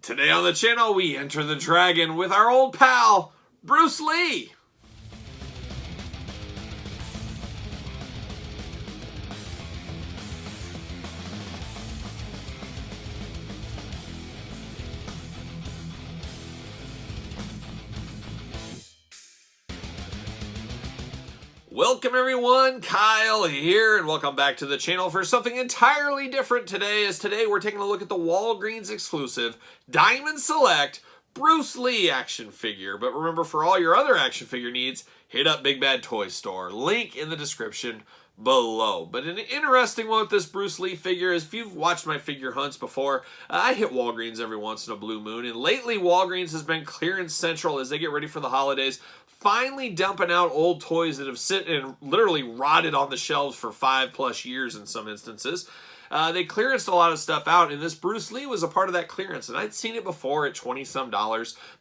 Today on the channel, we enter the dragon with our old pal, Bruce Lee. Welcome everyone, Kyle here, and welcome back to the channel for something entirely different today, as today we're taking a look at the Walgreens exclusive Diamond Select Bruce Lee action figure. But remember, for all your other action figure needs, hit up Big Bad Toy Store. Link in the description below. But an interesting one with this Bruce Lee figure is, if you've watched my figure hunts before, I hit Walgreens every once in a blue moon, and lately Walgreens has been clearance central as they get ready for the holidays, finally dumping out old toys that have sit and literally rotted on the shelves for 5+ years in some instances. They clearanced a lot of stuff out, and this Bruce Lee was a part of that clearance. And I'd seen it before at $20-some,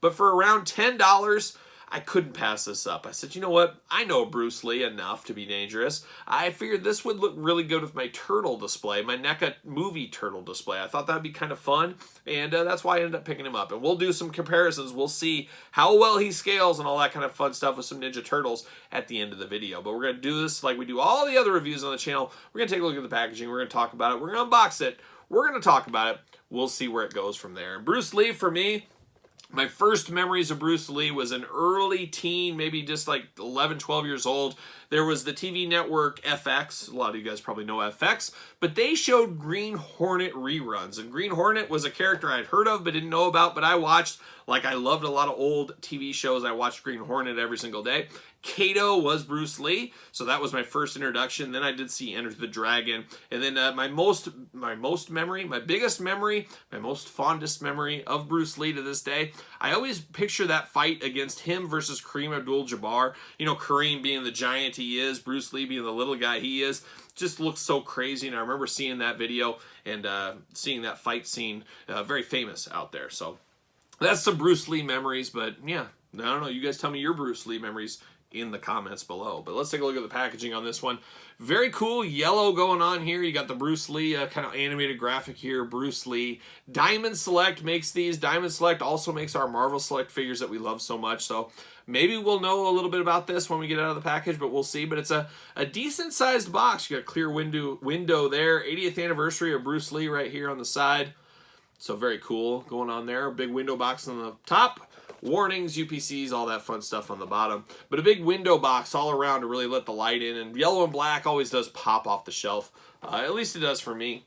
but for around $10, I couldn't pass this up. I said, you know what? I know Bruce Lee enough to be dangerous. I figured this would look really good with my turtle display, my NECA movie turtle display. I thought that would be kind of fun, and that's why I ended up picking him up. And we'll do some comparisons. We'll see how well he scales and all that kind of fun stuff with some Ninja Turtles at the end of the video. But we're going to do this like we do all the other reviews on the channel. We're going to take a look at the packaging. We're going to talk about it. We're going to unbox it. We're going to talk about it. We'll see where it goes from there. And Bruce Lee, for me, my first memories of Bruce Lee was an early teen, maybe just like 11, 12 years old. There was the TV network FX. A lot of you guys probably know FX, but they showed Green Hornet reruns. And Green Hornet was a character I'd heard of but didn't know about, but I watched. Like, I loved a lot of old TV shows. I watched Green Hornet every single day. Kato was Bruce Lee, so that was my first introduction. Then I did see Enter the Dragon, and then my biggest memory, my most fondest memory of Bruce Lee to this day, I always picture that fight against him versus Kareem Abdul-Jabbar. You know, Kareem being the giant he is, Bruce Lee being the little guy he is. Just looks so crazy, and I remember seeing that video and seeing that fight scene, very famous out there. So that's some Bruce Lee memories, but yeah, I don't know. You guys tell me your Bruce Lee memories in the comments below. But let's take a look at the packaging on this one. Very cool yellow going on here. You got the Bruce Lee kind of animated graphic here. Bruce Lee. Diamond Select makes these. Diamond Select also makes our Marvel Select figures that we love so much. So maybe we'll know a little bit about this when we get out of the package, but we'll see. But it's a decent sized box. You got a clear window there. 80th anniversary of Bruce Lee right here on the side. So very cool going on there. Big window box on the top. Warnings, UPCs, all that fun stuff on the bottom. But a big window box all around to really let the light in. And yellow and black always does pop off the shelf. At least it does for me.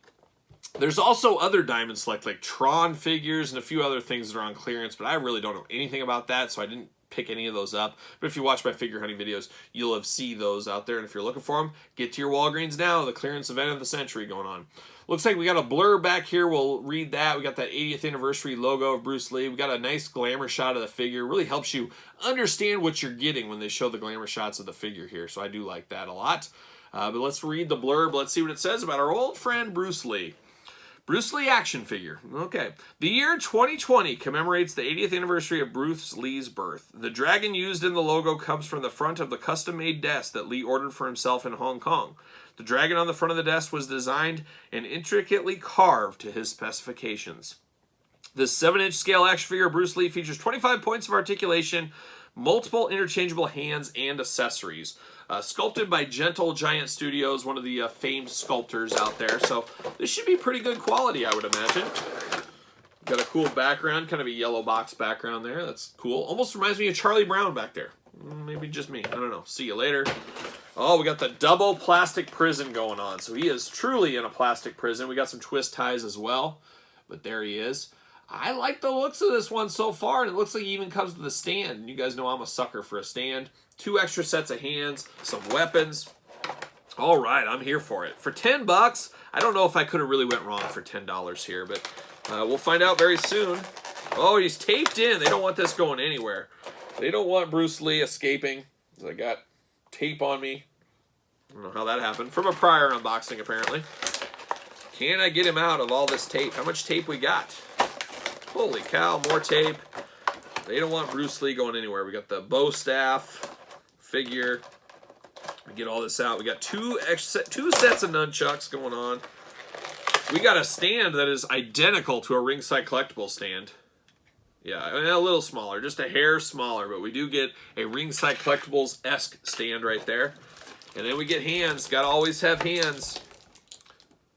There's also other Diamond Select, like Tron figures and a few other things that are on clearance, but I really don't know anything about that, so I didn't pick any of those up. But if you watch my figure hunting videos, you'll have seen those out there. And if you're looking for them, get to your Walgreens now. The clearance event of the century going on. Looks like we got a blur back here. We'll read that. We got that 80th anniversary logo of Bruce Lee. We got a nice glamour shot of the figure. Really helps you understand what you're getting when they show the glamour shots of the figure here. So I do like that a lot. But let's read the blurb. Let's see what it says about our old friend Bruce Lee. Bruce Lee action figure. Okay. The year 2020 commemorates the 80th anniversary of Bruce Lee's birth. The dragon used in the logo comes from the front of the custom-made desk that Lee ordered for himself in Hong Kong. The dragon on the front of the desk was designed and intricately carved to his specifications. This 7-inch scale action figure of Bruce Lee features 25 points of articulation, multiple interchangeable hands, and accessories. Sculpted by Gentle Giant Studios, one of the famed sculptors out there. So this should be pretty good quality, I would imagine. Got a cool background, kind of a yellow box background there. That's cool. Almost reminds me of Charlie Brown back there. Maybe just me. I don't know. See you later. Oh, we got the double plastic prison going on. So he is truly in a plastic prison. We got some twist ties as well. But there he is. I like the looks of this one so far, and it looks like he even comes with a stand. You guys know I'm a sucker for a stand. 2 extra sets of hands, some weapons. All right, I'm here for it. For $10, I don't know if I could have really went wrong for $10 here, but we'll find out very soon. Oh, he's taped in. They don't want this going anywhere. They don't want Bruce Lee escaping. I got tape on me. I don't know how that happened. From a prior unboxing, apparently. Can I get him out of all this tape? How much tape we got? Holy cow, more tape. They don't want Bruce Lee going anywhere. We got the bow staff, figure. We get all this out. We got two sets of nunchucks going on. We got a stand that is identical to a Ringside Collectibles stand. Yeah, a little smaller, just a hair smaller, but we do get a Ringside Collectibles-esque stand right there. And then we get hands. Gotta always have hands.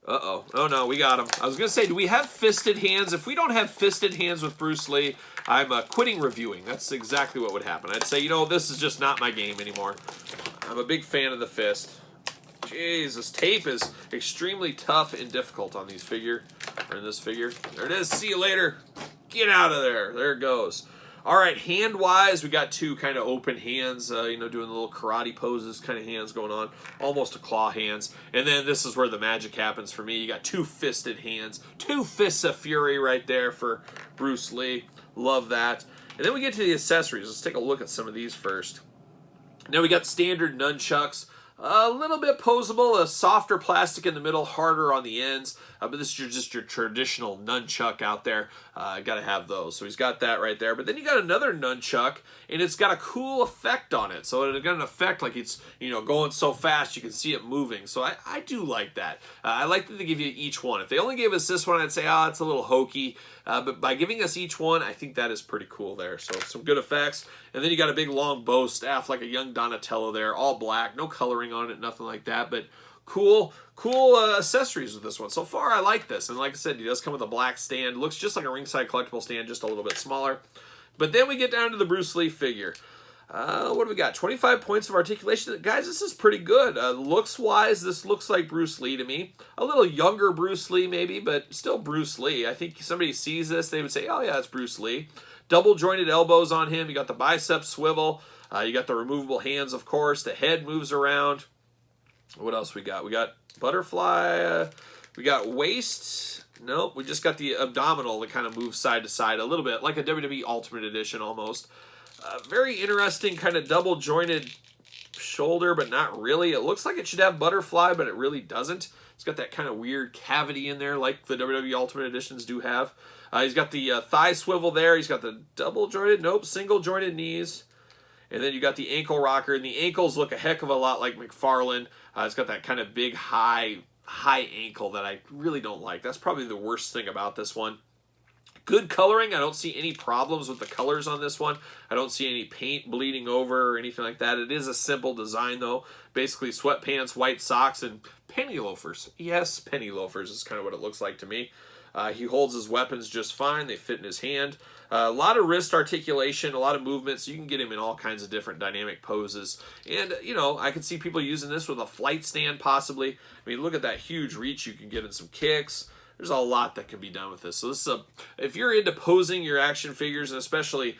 Uh-oh. Oh, no, we got him. I was going to say, do we have fisted hands? If we don't have fisted hands with Bruce Lee, I'm quitting reviewing. That's exactly what would happen. I'd say, you know, this is just not my game anymore. I'm a big fan of the fist. Jeez, this tape is extremely tough and difficult on these figure, or in this figure. There it is. See you later. Get out of there. There it goes. All right, hand-wise, we got two kind of open hands, you know, doing the little karate poses kind of hands going on, almost a claw hands. And then this is where the magic happens for me. You got two fisted hands, two fists of fury right there for Bruce Lee. Love that. And then we get to the accessories. Let's take a look at some of these first. Now we got standard nunchucks. A little bit posable, a softer plastic in the middle, harder on the ends. But this is just your traditional nunchuck out there. Got to have those. So he's got that right there. But then you got another nunchuck, and it's got a cool effect on it. So it's got an effect like it's, you know, going so fast you can see it moving. So I do like that. I like that they give you each one. If they only gave us this one, I'd say, oh, it's a little hokey. But by giving us each one, I think that is pretty cool there. So some good effects. And then you got a big long bow staff like a young Donatello there, all black, no coloring on it, nothing like that. But cool accessories with this one. So far, I like this. And like I said, he does come with a black stand. Looks just like a Ringside Collectible stand, just a little bit smaller. But then we get down to the Bruce Lee figure. What do we got? 25 points of articulation. Guys, this is pretty good. Looks-wise, this looks like Bruce Lee to me. A little younger Bruce Lee, maybe, but still Bruce Lee. I think somebody sees this, they would say, oh, yeah, it's Bruce Lee. Double-jointed elbows on him. You got the bicep swivel. You got the removable hands, of course. The head moves around. What else we got? We got butterfly. We got waist. Nope, we just got the abdominal that kind of moves side to side a little bit, like a WWE Ultimate Edition almost. Very interesting kind of double-jointed shoulder, but not really. It looks like it should have butterfly, but it really doesn't. It's got that kind of weird cavity in there like the WWE Ultimate Editions do have. He's got the thigh swivel there. He's got the double-jointed, nope, single-jointed knees. And then you got the ankle rocker, and the ankles look a heck of a lot like McFarlane. It's got that kind of big, high ankle that I really don't like. That's probably the worst thing about this one. Good coloring. I don't see any problems with the colors on this one. I don't see any paint bleeding over or anything like that. It is a simple design, though. Basically, sweatpants, white socks, and penny loafers. Yes, penny loafers is kind of what it looks like to me. He holds his weapons just fine. They fit in his hand. A lot of wrist articulation, a lot of movement, so you can get him in all kinds of different dynamic poses. And, you know, I could see people using this with a flight stand possibly. I mean, look at that huge reach you can get in some kicks. There's a lot that can be done with this. So this is if you're into posing your action figures, and especially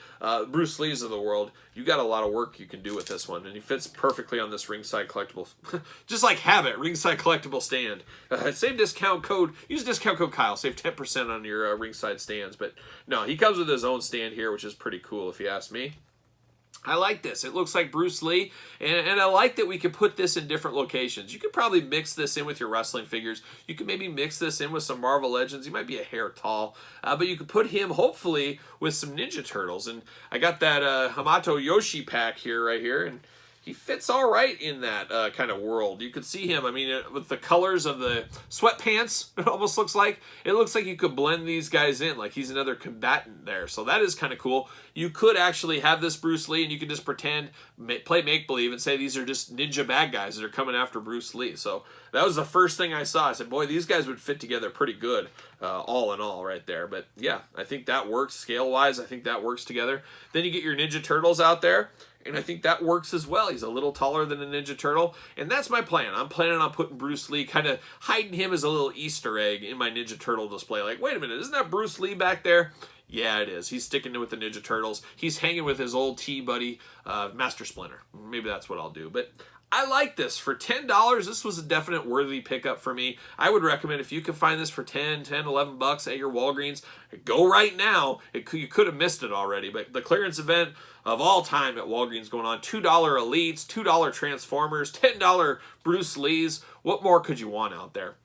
Bruce Lee's of the world, you got a lot of work you can do with this one. And he fits perfectly on this Ringside Collectible. Just like Habit, Ringside Collectible stand. Same discount code. Use discount code Kyle. Save 10% on your Ringside stands. But no, he comes with his own stand here, which is pretty cool if you ask me. I like this. It looks like Bruce Lee, and I like that we could put this in different locations. You could probably mix this in with your wrestling figures. You could maybe mix this in with some Marvel Legends. He might be a hair tall, but you could put him, hopefully, with some Ninja Turtles. And I got that Hamato Yoshi pack here, right here, and he fits all right in that kind of world. You could see him, I mean, with the colors of the sweatpants, it almost looks like. It looks like you could blend these guys in, like he's another combatant there. So that is kind of cool. You could actually have this Bruce Lee, and you could just pretend, play make-believe, and say these are just ninja bad guys that are coming after Bruce Lee. So that was the first thing I saw. I said, boy, these guys would fit together pretty good, all in all right there. But yeah, I think that works scale-wise. I think that works together. Then you get your Ninja Turtles out there. And I think that works as well. He's a little taller than a Ninja Turtle. And that's my plan. I'm planning on putting Bruce Lee, kind of hiding him as a little Easter egg in my Ninja Turtle display. Like, wait a minute, isn't that Bruce Lee back there? Yeah, it is. He's sticking with the Ninja Turtles. He's hanging with his old T-buddy, Master Splinter. Maybe that's what I'll do. But I like this. For $10, this was a definite worthy pickup for me. I would recommend if you can find this for 10, 11 bucks at your Walgreens, go right now. You could have missed it already, but the clearance event of all time at Walgreens going on, $2 Elites, $2 Transformers, $10 Bruce Lees. What more could you want out there?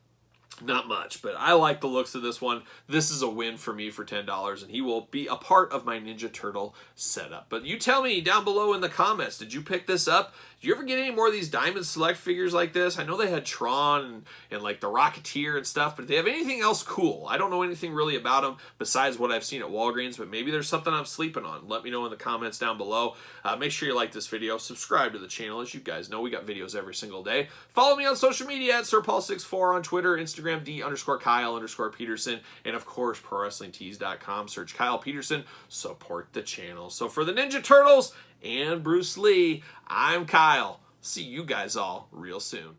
Not much, but I like the looks of this one. This is a win for me for $10, and he will be a part of my Ninja Turtle setup. But you tell me down below in the comments, did you pick this up? Did you ever get any more of these Diamond Select figures like this? I know they had Tron and like the Rocketeer and stuff, but if they have anything else cool, I don't know anything really about them besides what I've seen at Walgreens, but maybe there's something I'm sleeping on. Let me know in the comments down below. Make sure you like this video, subscribe to the channel. As you guys know, we got videos every single day. Follow me on social media at SirPaul64 on Twitter, Instagram, D_Kyle_Peterson, and of course, ProWrestlingTees.com. Search Kyle Peterson, support the channel. So for the Ninja Turtles and Bruce Lee, I'm Kyle. See you guys all real soon.